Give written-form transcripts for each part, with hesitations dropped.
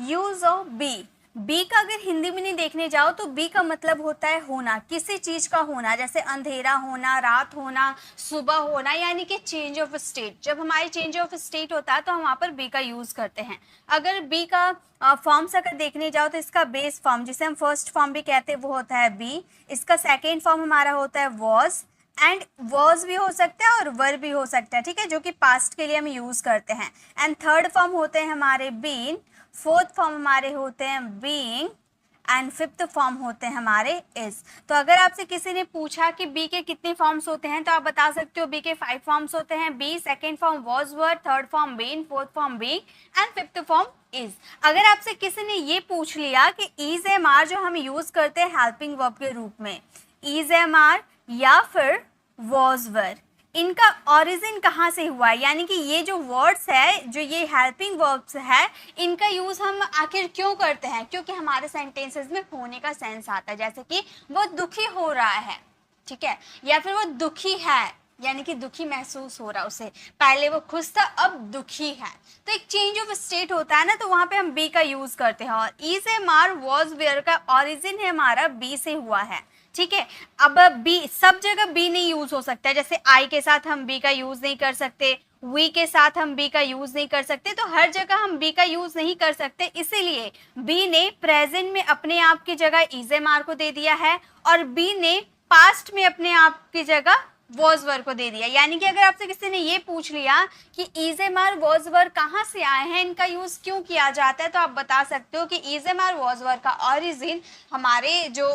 Use of B. B का अगर हिंदी में नहीं देखने जाओ तो बी का मतलब होता है होना, किसी चीज का होना, जैसे अंधेरा होना, रात होना, सुबह होना, यानी कि चेंज ऑफ स्टेट। जब हमारी चेंज ऑफ स्टेट होता है तो हम वहाँ पर बी का यूज करते हैं। अगर बी का फॉर्म्स अगर देखने जाओ तो इसका बेस फॉर्म, जिसे हम फर्स्ट फॉर्म भी कहते हैं, वो होता है बी। इसका सेकेंड फॉर्म हमारा होता है वॉज, एंड वॉज भी हो सकता है और वर भी हो सकता है, ठीक है, जो कि पास्ट के लिए हम यूज करते हैं। एंड थर्ड फॉर्म होते हैं हमारे बीन, फोर्थ फॉर्म हमारे होते हैं बीइंग, एंड फिफ्थ फॉर्म होते हैं हमारे इज। तो अगर आपसे किसी ने पूछा कि बी के कितने फॉर्म्स होते हैं तो आप बता सकते हो बी के 5 फॉर्म्स होते हैं। Be, second form was were, third form been, fourth form being and fifth form is. अगर आपसे किसी ने ये पूछ लिया कि इज एम आर जो हम यूज करते हैं हेल्पिंग वर्ब के रूप में, इज एम आर या फिर वॉज वर, इनका ओरिजिन कहाँ से हुआ है, यानी कि ये जो वर्ड्स है, जो ये हेल्पिंग वर्ब्स है, इनका यूज हम आखिर क्यों करते हैं? क्योंकि हमारे सेंटेंसेस में होने का सेंस आता है, जैसे कि वो दुखी हो रहा है, ठीक है, या फिर वो दुखी है, यानी कि दुखी महसूस हो रहा है उसे, पहले वो खुश था अब दुखी है। तो एक चेंज ऑफ स्टेट होता है ना, तो वहां पे हम बी का यूज करते हैं। और is am are was were का ओरिजिन है हमारा बी से हुआ है, ठीक है। अब बी सब जगह बी नहीं यूज हो सकता है, जैसे आई के साथ हम बी का यूज नहीं कर सकते, वी के साथ हम बी का यूज नहीं कर सकते, तो हर जगह हम बी का यूज नहीं कर सकते, इसीलिए बी ने प्रेजेंट में अपने आप की जगह इज एम आर को दे दिया है और बी ने पास्ट में अपने आप की जगह वॉज वर को दे दिया। यानी कि अगर आपसे किसी ने ये पूछ लिया कि is am are was were कहाँ से आए हैं, इनका यूज क्यों किया जाता है, तो आप बता सकते हो कि is am are was were का ओरिजिन, हमारे जो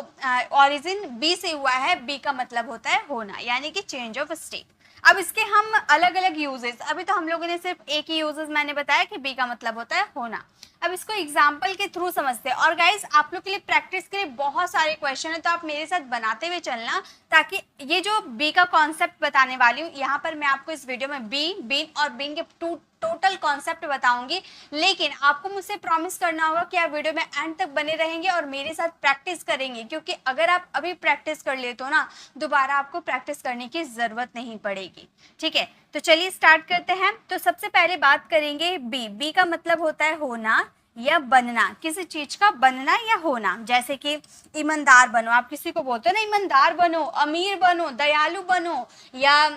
ओरिजिन बी से हुआ है। बी का मतलब होता है होना, यानी कि चेंज ऑफ स्टेट। अब इसके हम अलग अलग यूजेस, अभी तो हम लोगों ने सिर्फ एक ही यूजेस मैंने बताया कि बी का मतलब होता है होना। अब इसको एग्जाम्पल के थ्रू समझते हैं। और गाइज आप लोग के लिए प्रैक्टिस के लिए बहुत सारे क्वेश्चन है, तो आप मेरे साथ बनाते हुए चलना, ताकि ये जो बी का कॉन्सेप्ट बताने वाली हूँ, यहाँ पर मैं आपको इस वीडियो में बी, बीन और बीन के टोटल कॉन्सेप्ट बताऊंगी। लेकिन आपको मुझसे प्रॉमिस करना होगा कि आप वीडियो में एंड तक बने रहेंगे और मेरे साथ प्रैक्टिस करेंगे, क्योंकि अगर आप अभी प्रैक्टिस कर लेते हो ना, दोबारा आपको प्रैक्टिस करने की जरूरत नहीं पड़ेगी, ठीक है। तो चलिए स्टार्ट करते हैं। तो सबसे पहले बात करेंगे बी। बी का मतलब होता है होना या बनना, किसी चीज का बनना या होना। जैसे कि ईमानदार बनो, आप किसी को बोलते हो ना ईमानदार बनो, अमीर बनो, दयालु बनो, या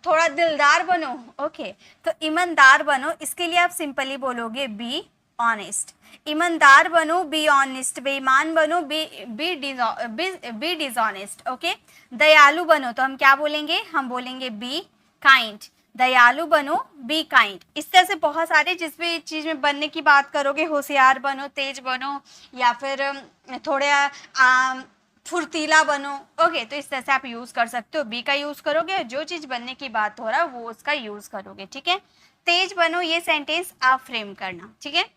थोड़ा दिलदार बनो, ओके। तो ईमानदार बनो, इसके लिए आप सिंपली बोलोगे बी ऑनेस्ट। ईमानदार बनो, बी ऑनेस्ट। बेईमान बनो, बी डिसऑनेस्ट, ओके। दयालु बनो तो हम क्या बोलेंगे, हम बोलेंगे बी काइंड। दयालु बनो, बी काइंड। इस तरह से बहुत सारे, जिस भी चीज में बनने की बात करोगे, होशियार बनो, तेज बनो, या फिर थोड़ा फुर्तीला बनो, ओके। तो इस तरह से आप यूज कर सकते हो, बी का यूज करोगे, जो चीज बनने की बात हो रहा है वो उसका यूज करोगे, ठीक है। तेज बनो, ये सेंटेंस आप फ्रेम करना, ठीक है।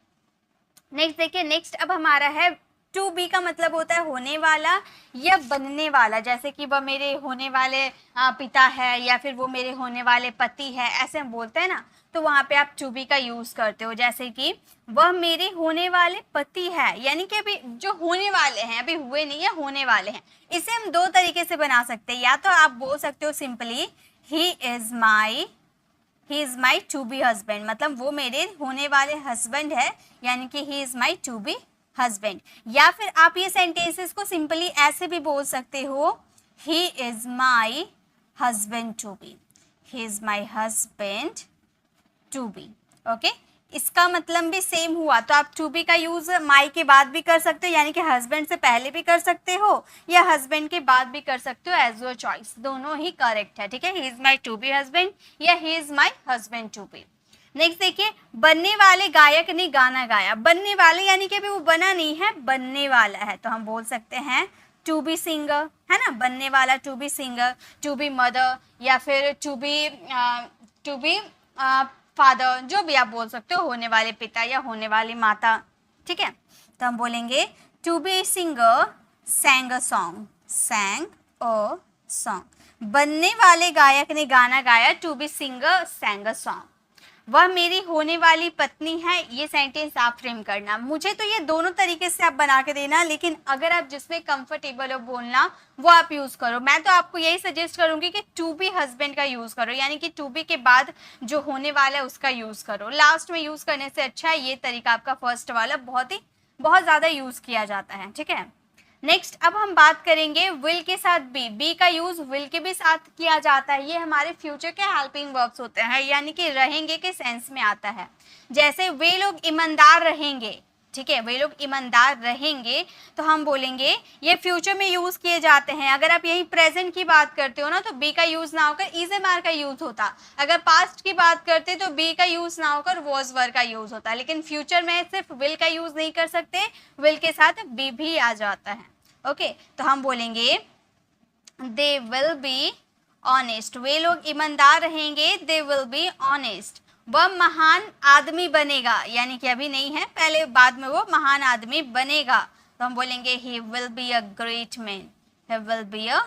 नेक्स्ट देखिए, नेक्स्ट अब हमारा है टू बी का मतलब होता है होने वाला या बनने वाला। जैसे कि वह मेरे होने वाले पिता है, या फिर वो मेरे होने वाले पति है, ऐसे हम बोलते हैं ना, तो वहां पे आप टू बी का यूज करते हो। जैसे कि वह मेरे होने वाले पति है, यानी कि अभी जो होने वाले हैं, अभी हुए नहीं है, होने वाले हैं। इसे हम दो तरीके से बना सकते हैं, या तो आप बोल सकते हो simply he is my to be husband, मतलब वो मेरे होने वाले हस्बैंड है, यानी कि he is my to be husband. या फिर आप ये सेंटेंसेस को सिंपली ऐसे भी बोल सकते हो, he is my husband to be, he is my husband to be, okay. इसका मतलब भी सेम हुआ, तो आप टू बी का यूज माई के बाद भी कर सकते हो, यानी कि हस्बैंड से पहले भी कर सकते हो या हस्बैंड के बाद भी कर सकते हो, एज योर चॉइस, दोनों ही करेक्ट है, ठीक है। He is my to be husband या he is my husband to be. Next देखिए, बनने वाले गायक ने गाना गाया। बनने वाले यानी कि अभी वो बना नहीं है, बनने वाला है, तो हम बोल सकते हैं टू बी सिंगर, है ना, बनने वाला to be singer, to be mother, या फिर टू बी फादर, जो भी आप बोल सकते हो, होने वाले पिता या होने वाली माता, ठीक है। तो हम बोलेंगे to be singer sang a song, sang a song. बनने वाले गायक ने गाना गाया, to be singer sang a song. वह मेरी होने वाली पत्नी है, ये सेंटेंस आप फ्रेम करना। मुझे तो ये दोनों तरीके से आप बना के देना, लेकिन अगर आप जिसमें कंफर्टेबल हो बोलना वो आप यूज करो। मैं तो आपको यही सजेस्ट करूंगी कि टू बी हस्बैंड का यूज करो, यानी कि टू बी के बाद जो होने वाला है उसका यूज करो। लास्ट में यूज करने से अच्छा है ये तरीका आपका फर्स्ट वाला, बहुत ज्यादा यूज किया जाता है, ठीक है। नेक्स्ट अब हम बात करेंगे विल के साथ बी का यूज विल के भी साथ किया जाता है। ये हमारे फ्यूचर के हेल्पिंग वर्ब्स होते हैं, यानी कि रहेंगे के सेंस में आता है। जैसे वे लोग ईमानदार रहेंगे, ठीक है, वे लोग ईमानदार रहेंगे, तो हम बोलेंगे ये फ्यूचर में यूज किए जाते हैं। अगर आप यही प्रेजेंट की बात करते हो ना तो बी का यूज ना होकर इज एम आर का यूज होता। अगर पास्ट की बात करते तो बी का यूज ना होकर वॉज वर का यूज होता। लेकिन फ्यूचर में सिर्फ विल का यूज नहीं कर सकते, विल के साथ बी भी आ जाता है। ओके, तो हम बोलेंगे दे विल बी ऑनेस्ट, वे लोग ईमानदार रहेंगे, दे विल बी ऑनेस्ट। वह महान आदमी बनेगा, यानी कि अभी नहीं है, पहले बाद में वो महान आदमी बनेगा, तो हम बोलेंगे he will be a great man, he will be a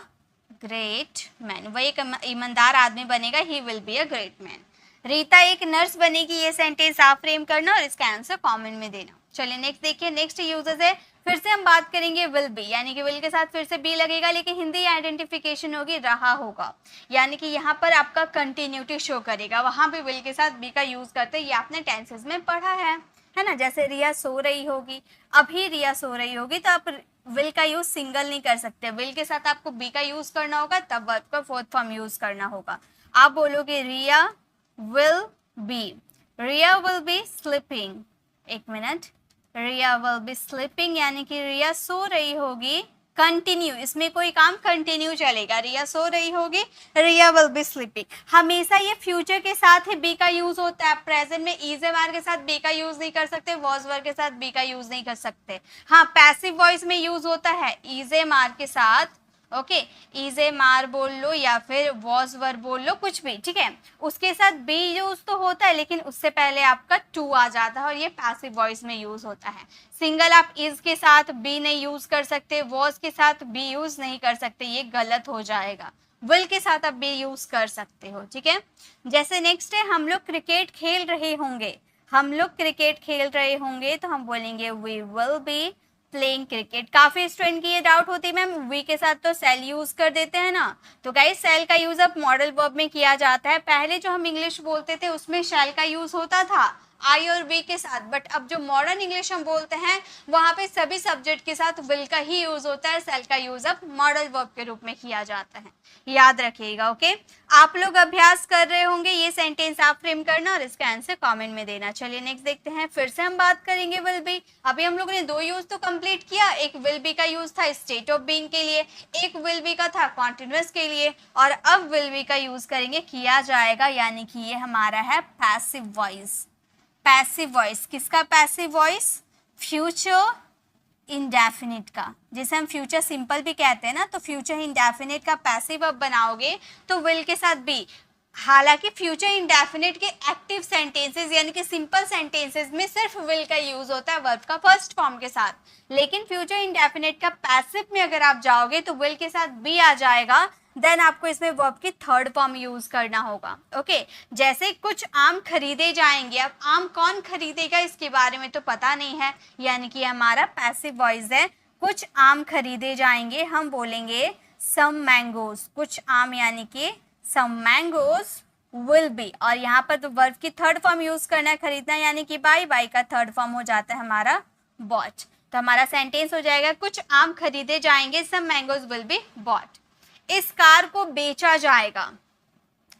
great man. वह एक ईमानदार आदमी बनेगा, he will be a great man. Rita एक नर्स बनेगी, ये सेंटेंस आप फ्रेम करना और इसका आंसर कमेंट में देना। चलिए नेक्स्ट देखिए, नेक्स्ट यूजेस है, फिर से हम बात करेंगे विल बी, यानी कि विल के साथ फिर से बी लगेगा, लेकिन हिंदी आइडेंटिफिकेशन होगी रहा होगा, यानी कि यहाँ पर आपका कंटिन्यूटी शो करेगा। वहां भी विल के साथ बी का यूज करते हैं, ये आपने टेंसेस में पढ़ा है ना। जैसे रिया सो रही होगी, अभी रिया सो रही होगी, तो आप विल का यूज सिंगल नहीं कर सकते, विल के साथ आपको बी का यूज करना होगा, तब वर्ब का फोर्थ फॉर्म यूज करना होगा। आप बोलोगे Riya will be, Riya will be sleeping, एक minute, Riya will be sleeping, यानी कि रिया सो रही होगी। कंटिन्यू, इसमें कोई काम कंटिन्यू चलेगा, रिया सो रही होगी, रिया विल बी स्लीपिंग। हमेशा ये फ्यूचर के साथ ही बी का यूज होता है। प्रेजेंट में इज एम आर के साथ बी का यूज नहीं कर सकते, वॉज वर के साथ बी का यूज नहीं कर सकते। हाँ, पैसिव वॉइस में यूज होता है इज एम आर के साथ, ओके, इज एम आर बोल लो या फिर वॉज वर बोल लो, कुछ भी, ठीक है, उसके साथ बी यूज तो होता है, लेकिन उससे पहले आपका टू आ जाता है और ये पैसिव वॉइस में यूज होता है। सिंगल आप इज के साथ बी नहीं यूज कर सकते, वॉज के साथ बी यूज नहीं कर सकते, ये गलत हो जाएगा। विल के साथ आप बी यूज कर सकते हो, ठीक है। जैसे नेक्स्ट है, हम लोग क्रिकेट खेल रहे होंगे, हम लोग क्रिकेट खेल रहे होंगे, तो हम बोलेंगे we will be playing cricket. काफी स्टूडेंट की ये डाउट होती है, मैम वी के साथ तो सेल यूज कर देते हैं ना, तो गाइस सेल का यूज अब मॉडल वर्ब में किया जाता है। पहले जो हम इंग्लिश बोलते थे उसमें शैल का यूज होता था आई और बी के साथ, बट अब जो मॉडर्न इंग्लिश हम बोलते हैं वहां पे सभी सब्जेक्ट के साथ विल का ही यूज होता है, सेल का यूज अब मॉडल वर्ब के रूप में किया जाता है, याद रखिएगा। ओके, आप लोग अभ्यास कर रहे होंगे, ये सेंटेंस आप फ्रेम करना और इसका आंसर कमेंट में देना। चलिए नेक्स्ट देखते हैं, फिर से हम बात करेंगे विल बी। अभी हम लोगों ने दो यूज तो कंप्लीट किया, एक विल बी का यूज था स्टेट ऑफ बीइंग के लिए, एक विल बी का था कॉन्टिन्यूअस के लिए, और अब विल बी का यूज करेंगे, किया जाएगा, यानी कि ये हमारा है पैसिव वॉइस। पैसिव वॉइस किसका? पैसिव वॉइस फ्यूचर इंडेफिनिट का, जिसे हम फ्यूचर सिंपल भी कहते हैं ना, तो फ्यूचर इंडेफिनिट का पैसिव अब बनाओगे तो विल के साथ बी। हालांकि फ्यूचर इंडेफिनिट के एक्टिव सेंटेंसेस यानी कि सिंपल सेंटेंसेस में सिर्फ विल का यूज होता है वर्ब का फर्स्ट फॉर्म के साथ, लेकिन फ्यूचर इंडेफिनिट का पैसिव में अगर आप जाओगे तो विल के साथ बी आ जाएगा, देन आपको इसमें वर्ब की थर्ड फॉर्म यूज करना होगा। ओके, जैसे कुछ आम खरीदे जाएंगे, अब आम कौन खरीदेगा इसके बारे में तो पता नहीं है, यानी कि हमारा पैसिव वॉइस है कुछ आम खरीदे जाएंगे, हम बोलेंगे सम मैंगोज, कुछ आम यानी कि सम मैंगोज विल बी, और यहाँ पर तो वर्ब की थर्ड फॉर्म यूज करना है खरीदना, यानी कि बाई, बाई का थर्ड फॉर्म हो जाता है हमारा बॉट, तो हमारा सेंटेंस हो जाएगा कुछ आम खरीदे जाएंगे, सम मैंगोज विल बी बॉट। इस कार को बेचा जाएगा,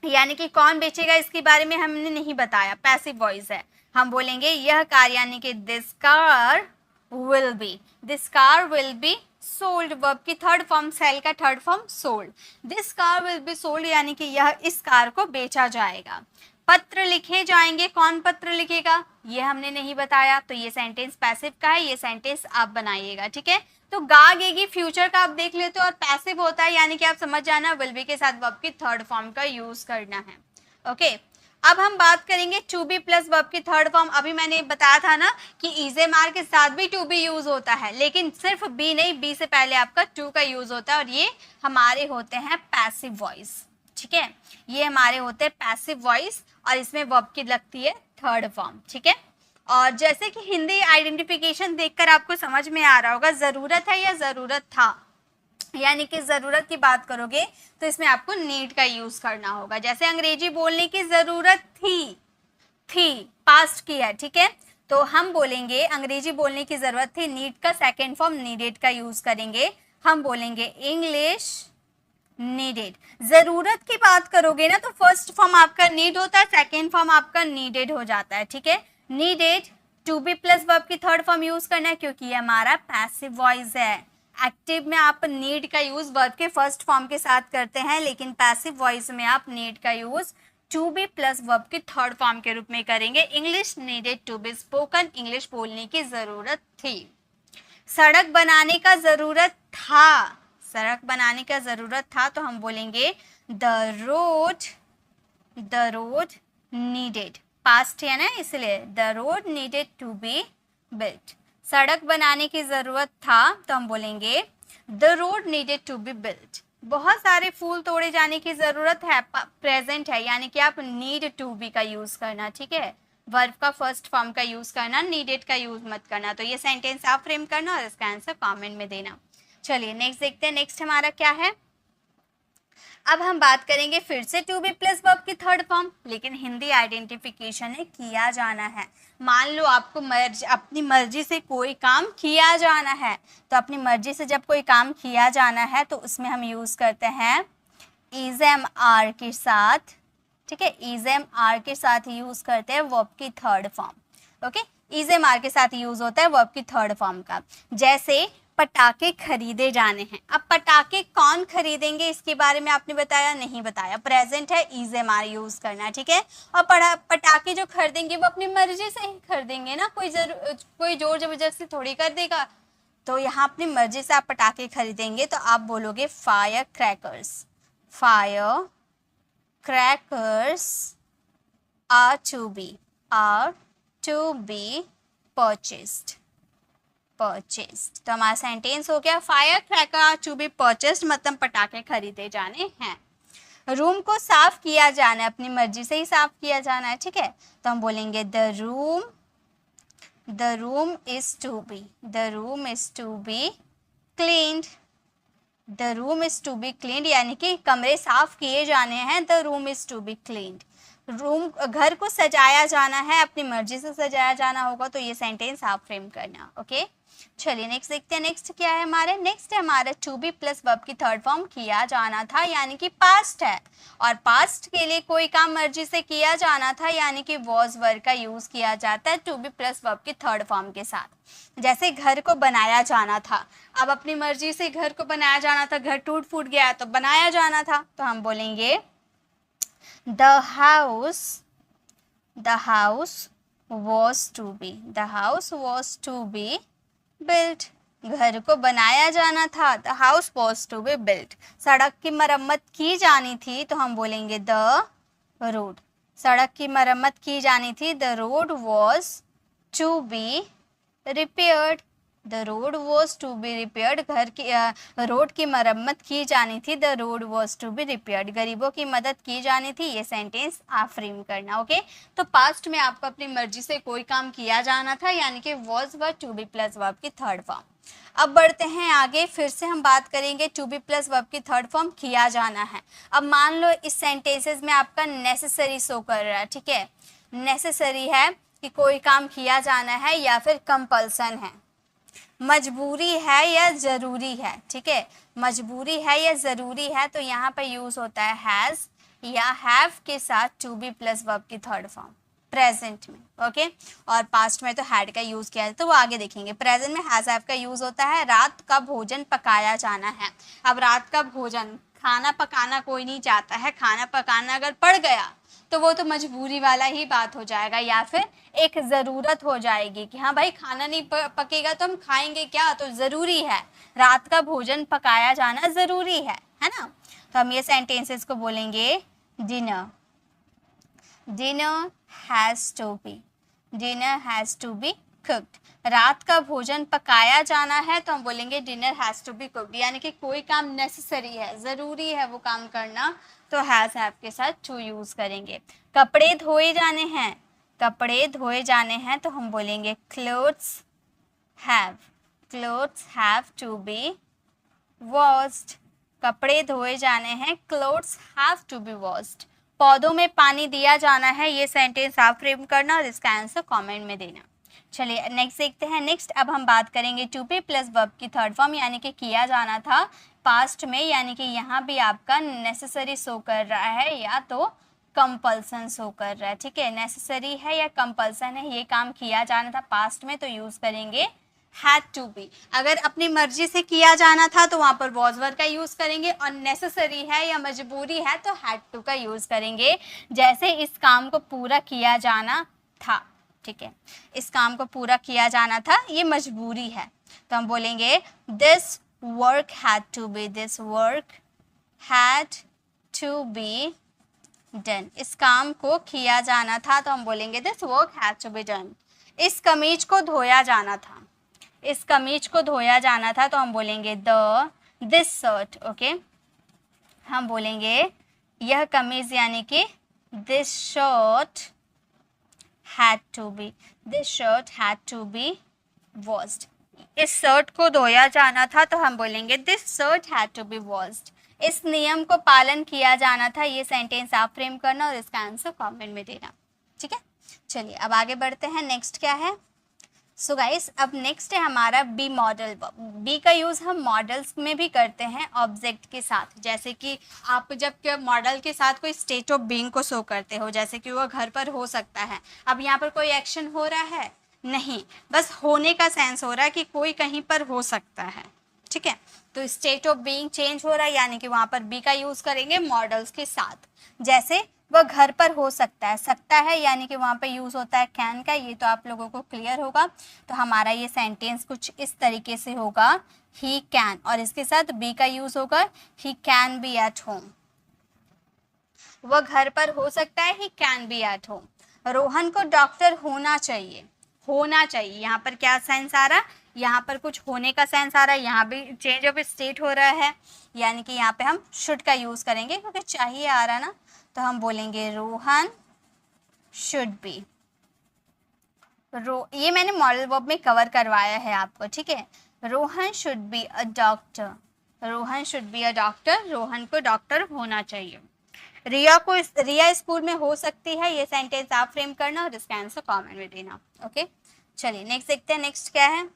यानी कि कौन बेचेगा इसके बारे में हमने नहीं बताया, पैसिव वॉइस है, हम बोलेंगे यह कार, यानी कि this car will be, this car will be sold, verb की थर्ड फॉर्म, सेल का third form sold, this car will be sold, यानी कि यह इस कार को बेचा जाएगा। पत्र लिखे जाएंगे, कौन पत्र लिखेगा ये हमने नहीं बताया, तो ये सेंटेंस पैसिव का है, ये सेंटेंस आप बनाइएगा, ठीक है। तो गागेगी फ्यूचर का आप देख लेते हो और पैसिव होता है, यानी कि आप समझ जाना विल बी के साथ वर्ब की थर्ड फॉर्म का यूज करना है। ओके, अब हम बात करेंगे टू बी प्लस वर्ब की थर्ड फॉर्म। अभी मैंने बताया था ना कि इज एम आर के साथ भी टू बी यूज होता है, लेकिन सिर्फ बी नहीं, बी से पहले आपका टू का यूज होता है, और ये हमारे होते हैं पैसिव वॉइस, ठीक है, ये हमारे होते हैं पैसिव वॉइस और इसमें वर्ब की लगती है थर्ड फॉर्म। ठीक है, और जैसे कि हिंदी आइडेंटिफिकेशन देखकर आपको समझ में आ रहा होगा, जरूरत है या जरूरत था, यानी कि जरूरत की बात करोगे तो इसमें आपको नीड का यूज करना होगा। जैसे अंग्रेजी बोलने की जरूरत थी पास्ट की है, ठीक है, तो हम बोलेंगे अंग्रेजी बोलने की जरूरत थी, नीड का सेकेंड फॉर्म नीडेड का यूज करेंगे, हम बोलेंगे इंग्लिश नीडेड। जरूरत की बात करोगे ना तो फर्स्ट फॉर्म आपका नीड होता है, सेकेंड फॉर्म आपका नीडेड हो जाता है। ठीक है, needed to be plus verb की थर्ड फॉर्म यूज करना है क्योंकि ये हमारा पैसिव वॉइस है। एक्टिव में आप नीड का यूज वर्ब के फर्स्ट फॉर्म के साथ करते हैं, लेकिन पैसिव वॉइस में आप नीड का use to be plus verb की थर्ड फॉर्म के रूप में करेंगे। English needed to be spoken, English बोलने की जरूरत थी। सड़क बनाने का जरूरत था, सड़क बनाने का जरूरत था तो हम बोलेंगे द रोड नीडेड, पास्ट है ना इसलिए the road needed to be built. सड़क बनाने की जरूरत था तो हम बोलेंगे the road needed to be built. बहुत सारे फूल तोड़े जाने की जरूरत है, प्रेजेंट है, यानी कि आप नीड टू बी का यूज करना। ठीक है, वर्ब का फर्स्ट फॉर्म का यूज करना, नीडेड का यूज मत करना। तो ये सेंटेंस आप फ्रेम करना और इसका आंसर कमेंट में देना। चलिए नेक्स्ट देखते हैं, नेक्स्ट हमारा क्या है। अब हम बात करेंगे फिर से टू बी प्लस वर्ब की थर्ड फॉर्म, लेकिन हिंदी आइडेंटिफिकेशन है किया जाना है। मान लो आपको अपनी मर्जी से कोई काम किया जाना है, तो अपनी मर्जी से जब कोई काम किया जाना है तो उसमें हम यूज करते हैं इज एम आर के साथ। ठीक है, इज एम आर के साथ यूज करते हैं वर्ब की third form. Okay, is am are के साथ यूज होता है वर्ब की थर्ड फॉर्म का। जैसे पटाखे खरीदे जाने हैं, अब पटाखे कौन खरीदेंगे इसके बारे में आपने बताया नहीं बताया, प्रेजेंट है, इज एम आर यूज करना है। ठीक है, और पटाखे जो खरीदेंगे वो अपनी मर्जी से ही खरीदेंगे ना, कोई जोर जबरदस्ती थोड़ी कर देगा। तो यहाँ अपनी मर्जी से आप पटाखे खरीदेंगे तो आप बोलोगे fire crackers, fire crackers are to be purchased. तो हमारा सेंटेंस हो गया fire cracker to be purchased, मतलब पटाखे खरीदे जाने हैं। रूम को साफ किया जाना है, अपनी मर्जी से ही साफ किया जाना है। ठीक है, तो हम बोलेंगे the room is to be cleaned. The room is to be cleaned यानी कि कमरे साफ किए जाने हैं, the room is to be cleaned. Room घर को सजाया जाना है, अपनी मर्जी से सजाया जाना होगा, तो ये सेंटेंस आप फ्रेम करना। ओके, चलिए नेक्स्ट देखते हैं, नेक्स्ट क्या है हमारे, नेक्स्ट है हमारा टू बी प्लस वर्ब की थर्ड फॉर्म किया जाना था, यानी कि पास्ट है, और पास्ट के लिए कोई काम मर्जी से किया जाना था, यानी कि वॉज वर्ब का यूज किया जाता है टू बी प्लस वर्ब की थर्ड फॉर्म के साथ। जैसे घर को बनाया जाना था, अब अपनी मर्जी से घर को बनाया जाना था, घर टूट फूट गया तो बनाया जाना था, तो हम बोलेंगे the house was to be built। घर को बनाया जाना था, the house was to be built। सड़क की मरम्मत की जानी थी तो हम बोलेंगे द रोड। सड़क की मरम्मत की जानी थी, the road was to be repaired। The road was to be repaired, road की मरम्मत की जानी थी, the road was to be repaired. गरीबों की मदद की जानी थी, ये सेंटेंस आप फ्रेम करना। ओके, तो पास्ट में आपको अपनी मर्जी से कोई काम किया जाना था, यानी कि was verb to be plus verb की थर्ड फॉर्म। अब बढ़ते हैं आगे, फिर से हम बात करेंगे टू बी प्लस वर्ब की थर्ड फॉर्म किया जाना है। अब मान लो इस सेंटेंसेस में आपका नेसेसरी शो कर रहा है। ठीक है, नेसेसरी है कि कोई काम किया जाना है या फिर कंपल्सन है, मजबूरी है या जरूरी है। ठीक है, मजबूरी है या जरूरी है, तो यहाँ पर यूज होता है हैज या हैव के साथ टू बी प्लस वर्ब की थर्ड फॉर्म प्रेजेंट में। ओके, और पास्ट में तो हैड का यूज किया है, तो वो आगे देखेंगे। प्रेजेंट में हैज हैव का यूज होता है, रात का भोजन पकाया जाना है। अब रात का भोजन, खाना पकाना कोई नहीं चाहता है, खाना पकाना अगर पड़ गया तो वो तो मजबूरी वाला ही बात हो जाएगा, या फिर एक ज़रूरत हो जाएगी कि हाँ भाई खाना नहीं पकेगा तो हम खाएंगे क्या, तो ज़रूरी है, रात का भोजन पकाया जाना ज़रूरी है ना। तो हम ये सेंटेंसेस को बोलेंगे dinner has to be cooked. रात का भोजन पकाया जाना है तो हम बोलेंगे dinner has to be cooked, यानी कि कोई काम नेसेसरी है, ज़रूरी है वो काम करना, तो हैज़ हैव के साथ टू यूज़ करेंगे। कपड़े धोए जाने हैं, कपड़े धोए जाने हैं तो हम बोलेंगे clothes have to be washed. कपड़े धोए जाने हैं, clothes have to be washed. पौधों में पानी दिया जाना है, ये सेंटेंस आप फ्रेम करना और इसका आंसर कमेंट में देना। चलिए नेक्स्ट देखते हैं। नेक्स्ट अब हम बात करेंगे टू बी प्लस वर्ब की थर्ड फॉर्म, यानी कि किया जाना था पास्ट में, यानी कि यहाँ भी आपका नेसेसरी शो कर रहा है या तो कंपल्सन शो कर रहा है। ठीक है, नेसेसरी है या कंपल्सन है, ये काम किया जाना था पास्ट में तो यूज़ करेंगे had to be। अगर अपनी मर्जी से किया जाना था तो वहाँ पर was were का यूज़ करेंगे, और नेसेसरी है या मजबूरी है तो had to का यूज़ करेंगे। जैसे इस काम को पूरा किया जाना था, ठीक है, इस काम को पूरा किया जाना था, ये मजबूरी है, तो हम बोलेंगे this work had to be, this work had to be done। इस काम को किया जाना था तो हम बोलेंगे this work had to be done। इस कमीज को धोया जाना था, इस कमीज को धोया जाना था तो हम बोलेंगे दिस शर्ट, ओके, हम बोलेंगे यह कमीज यानी कि this shirt had to be washed. इस शर्ट को धोया जाना था तो हम बोलेंगे this shirt had to be washed. इस नियम को पालन किया जाना था, ये सेंटेंस आप फ्रेम करना और इसका आंसर कमेंट में देना। ठीक है, चलिए अब आगे बढ़ते हैं। नेक्स्ट क्या है? सो गाइस, अब नेक्स्ट है हमारा बी मॉडल वर्ब। बी का यूज़ हम मॉडल्स में भी करते हैं ऑब्जेक्ट के साथ, जैसे कि आप जब मॉडल के साथ कोई स्टेट ऑफ बीइंग को शो करते हो, जैसे कि वो घर पर हो सकता है। अब यहाँ पर कोई एक्शन हो रहा है नहीं, बस होने का सेंस हो रहा है कि कोई कहीं पर हो सकता है। ठीक है, तो स्टेट ऑफ बीइंग चेंज हो रहा है, यानी कि वहाँ पर बी का यूज़ करेंगे मॉडल्स के साथ। जैसे वह घर पर हो सकता है यानी कि वहाँ पे यूज़ होता है कैन का, ये तो आप लोगों को क्लियर होगा। तो हमारा ये सेंटेंस कुछ इस तरीके से होगा, ही कैन, और इसके साथ बी का यूज़ होगा he can be at home. वह घर पर हो सकता है, he can be at home. Rohan को डॉक्टर होना चाहिए, यहाँ पर क्या सेंस आ रहा, यहाँ पर कुछ होने का सेंस आ रहा है, यहाँ भी चेंज ऑफ स्टेट हो रहा है, यानी कि यहाँ पे हम शुड का यूज़ करेंगे क्योंकि चाहिए आ रहा ना, तो हम बोलेंगे रोहन शुड बी। ये मैंने मॉडल वर्ब में कवर करवाया है आपको, ठीक है। Rohan should be a doctor, Rohan को डॉक्टर होना चाहिए। रिया स्कूल में हो सकती है, ये सेंटेंस आप फ्रेम करना और इसका आंसर कमेंट में देना। ओके, चलिए नेक्स्ट देखते हैं। नेक्स्ट क्या है?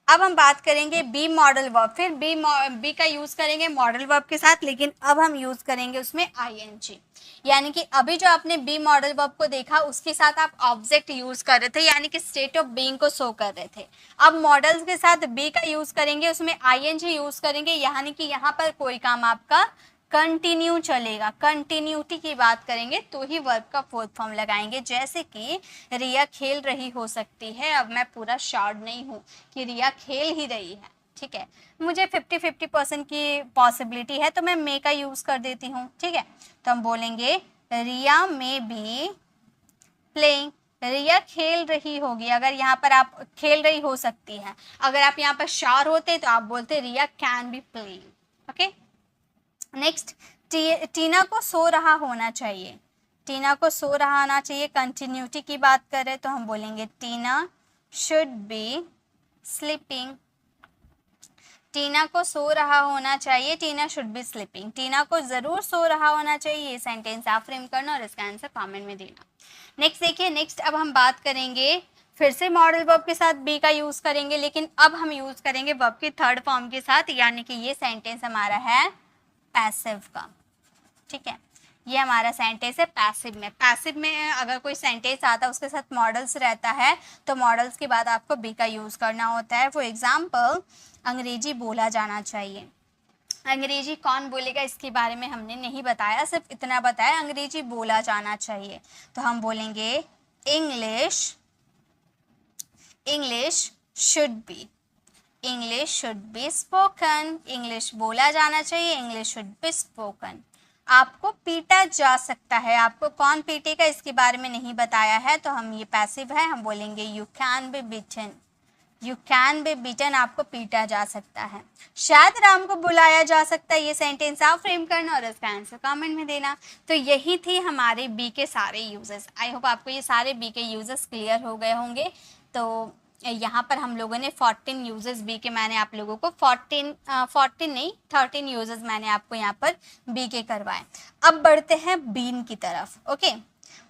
अब हम बात करेंगे बी मॉडल वर्ब। फिर बी का यूज़ करेंगे मॉडल वर्ब के साथ, लेकिन अब हम यूज़ करेंगे उसमें आईएनजी। यानी कि अभी जो आपने बी मॉडल वर्ब को देखा उसके साथ आप ऑब्जेक्ट यूज़ कर रहे थे, यानी कि स्टेट ऑफ बीइंग को शो कर रहे थे। अब मॉडल्स के साथ बी का यूज़ करेंगे, उसमें आईएनजी यूज़ करेंगे, यानी कि यहाँ पर कोई काम आपका कंटिन्यू चलेगा। कंटिन्यूटी की बात करेंगे तो ही वर्ब का फोर्थ फॉर्म लगाएंगे। जैसे कि रिया खेल रही हो सकती है, अब मैं पूरा श्योर नहीं हूँ कि रिया खेल ही रही है, ठीक है, मुझे 50-50% की पॉसिबिलिटी है, तो मैं मे का यूज़ कर देती हूँ। ठीक है, तो हम बोलेंगे रिया मे बी प्लेइंग, रिया खेल रही होगी। अगर यहाँ पर आप खेल रही हो सकती है, अगर आप यहाँ पर श्योर होते तो आप बोलते Riya can be playing. Okay, next, Tina को सो रहा होना चाहिए, कंटिन्यूटी की बात करें तो हम बोलेंगे टीना शुड बी स्लीपिंग। टीना को सो रहा होना चाहिए, टीना शुड बी स्लीपिंग। टीना को जरूर सो रहा होना चाहिए, ये सेंटेंस आप फ्रेम करना और इसका आंसर कमेंट में देना। नेक्स्ट देखिए, नेक्स्ट अब हम बात करेंगे फिर से मॉडल वर्ब के साथ बी का यूज करेंगे, लेकिन अब हम यूज करेंगे वर्ब की थर्ड फॉर्म के साथ, यानी कि ये सेंटेंस हमारा है पैसिव का। ठीक है, ये हमारा सेंटेंस है पैसिव में अगर कोई सेंटेंस आता है उसके साथ मॉडल्स रहता है तो मॉडल्स के बाद आपको बी का यूज़ करना होता है। फॉर एग्जाम्पल, अंग्रेजी बोला जाना चाहिए। अंग्रेजी कौन बोलेगा इसके बारे में हमने नहीं बताया, सिर्फ इतना बताया अंग्रेजी बोला जाना चाहिए, तो हम बोलेंगे English should be spoken. English बोला जाना चाहिए, इंग्लिश शुड बी स्पोकन। आपको पीटा जा सकता है। आपको कौन पीटेगा इसके बारे में नहीं बताया है, तो हम ये पैसिव है, हम बोलेंगे you can be beaten. You can be beaten, आपको पीटा जा सकता है। शायद राम को बुलाया जा सकता है, ये सेंटेंस आप फ्रेम करना और इसका आंसर कमेंट में देना। तो यही थी हमारे बी के सारे यूजेस। आई होप आपको ये सारे बी के यूजेस क्लियर हो गए होंगे। तो यहाँ पर हम लोगों ने 14 यूजेस बी के, मैंने आप लोगों को 14 नहीं 13 यूजेस मैंने आपको यहाँ पर बी के करवाए। अब बढ़ते हैं बीन की तरफ। ओके,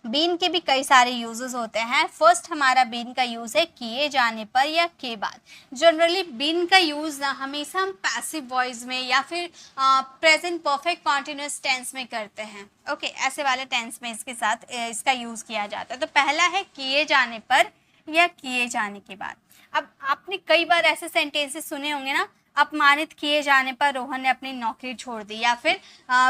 बीन के भी कई सारे यूजेस होते हैं। फर्स्ट हमारा बीन का यूज है किए जाने पर या के बाद। जनरली बीन का यूज ना हमेशा हम पैसिव वॉइस में या फिर प्रेजेंट परफेक्ट कॉन्टिन्यूअस टेंस में करते हैं। ओके, ऐसे वाले टेंस में इसके साथ इसका यूज किया जाता है। तो पहला है किए जाने पर या किए जाने के बाद। अब आपने कई बार ऐसे सेंटेंसेस सुने होंगे ना, अपमानित किए जाने पर रोहन ने अपनी नौकरी छोड़ दी, या फिर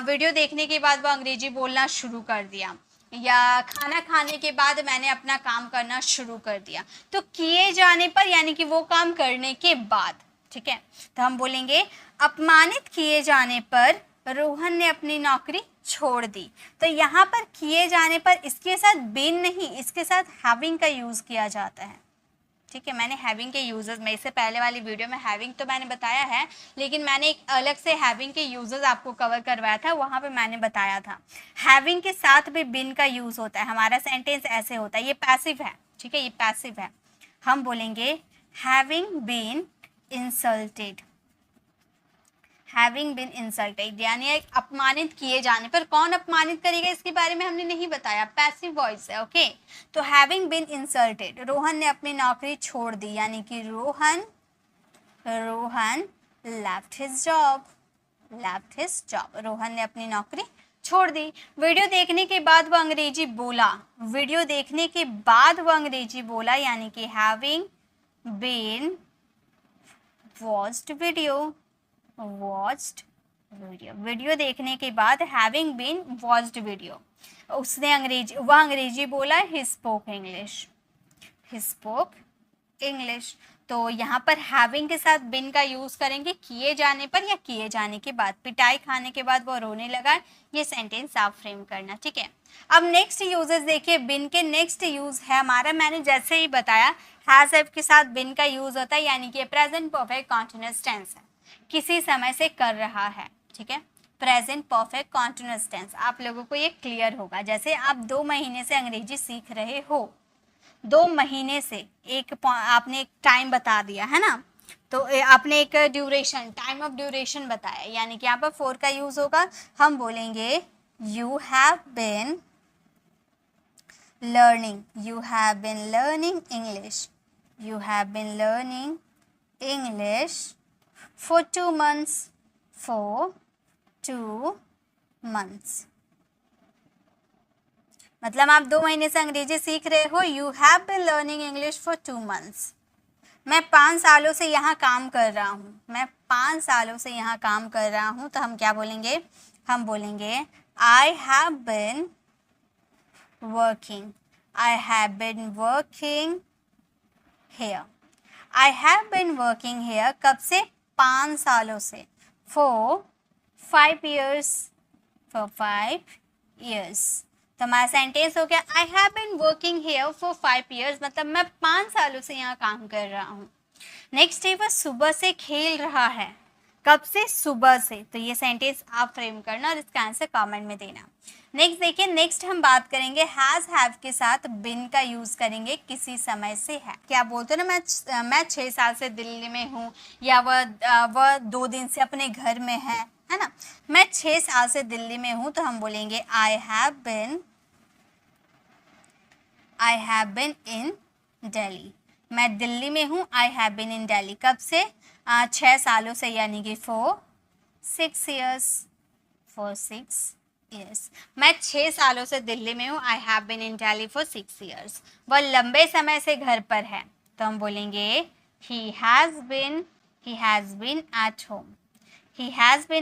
वीडियो देखने के बाद वो अंग्रेजी बोलना शुरू कर दिया, या खाना खाने के बाद मैंने अपना काम करना शुरू कर दिया। तो किए जाने पर यानी कि वो काम करने के बाद, ठीक है। तो हम बोलेंगे अपमानित किए जाने पर रोहन ने अपनी नौकरी छोड़ दी। तो यहाँ पर किए जाने पर इसके साथ बीन नहीं, इसके साथ हैविंग का यूज किया जाता है। ठीक है, मैंने हैविंग के यूजेस में, इससे पहले वाली वीडियो में हैविंग तो मैंने बताया है, लेकिन मैंने एक अलग से हैविंग के यूजेस आपको कवर करवाया था, वहाँ पे मैंने बताया था हैविंग के साथ भी बिन का यूज होता है। हमारा सेंटेंस ऐसे होता है, ये पैसिव है, ठीक है, ये पैसिव है। हम बोलेंगे having been insulted. Having been insulted यानी अपमानित किए जाने पर। कौन अपमानित करेगा इसके बारे में हमने नहीं बताया, पैसिव वॉइस है। ओके, तो हैविंग बिन इंसल्टेड, रोहन ने अपनी नौकरी छोड़ दी, यानी कि Rohan left his job. Rohan ने अपनी नौकरी छोड़ दी। वीडियो देखने के बाद वो अंग्रेजी बोला, यानी कि हैविंग बीन वॉच्ड वीडियो देखने के बाद हैविंग बीन वॉच्ड वीडियो, वह अंग्रेजी बोला। He spoke English. तो यहाँ पर हैविंग के साथ बिन का यूज करेंगे किए जाने पर या किए जाने के बाद। पिटाई खाने के बाद वो रोने लगा, ये सेंटेंस आप फ्रेम करना, ठीक है। अब नेक्स्ट यूजेस देखिए, बिन के नेक्स्ट यूज है हमारा, मैंने जैसे ही बताया हैज हैव के साथ बिन का यूज होता है, यानी कि प्रेजेंट परफेक्ट कॉन्टिन्यूअस टेंस है, किसी समय से कर रहा है, ठीक है। प्रेजेंट परफेक्ट कॉन्टिन्यूअस टेंस, आप लोगों को ये क्लियर होगा। जैसे आप 2 महीने से अंग्रेजी सीख रहे हो, 2 महीने से आपने एक टाइम बता दिया है ना, तो आपने एक ड्यूरेशन, टाइम ऑफ ड्यूरेशन बताया, यानी कि यहाँ पर 4 का यूज होगा। हम बोलेंगे you have been learning English for 2 months। मतलब आप 2 महीने से अंग्रेजी सीख रहे हो। You have been learning English for 2 months। मैं 5 सालों से यहाँ काम कर रहा हूँ। तो हम क्या बोलेंगे? हम बोलेंगे I have been working here. कब से? 5 सालों से। for 5 years। तो हमारा सेंटेंस हो गया I have been working here for 5 years, मतलब मैं 5 सालों से यहाँ काम कर रहा हूँ। नेक्स्ट है वह सुबह से खेल रहा है। कब से? सुबह से। तो ये सेंटेंस आप फ्रेम करना और इसका आंसर कमेंट में देना। नेक्स्ट देखिए, नेक्स्ट हम बात करेंगे हैज हैव के साथ बिन का यूज करेंगे, किसी समय से है। क्या बोलते हो ना, मैं 6 साल से दिल्ली में हूँ, या वह 2 दिन से अपने घर में है ना। मैं 6 साल से दिल्ली में हूँ, तो हम बोलेंगे आई हैव बिन इन दिल्ली। मैं दिल्ली में हूँ, आई हैव बिन इन दिल्ली। कब से? 6 सालों से, यानी कि for 6 years। मैं 6 सालों से दिल्ली में हूँ, I have been in Delhi for 6 years। वह लंबे समय से घर पर है, तो हम बोलेंगे he has been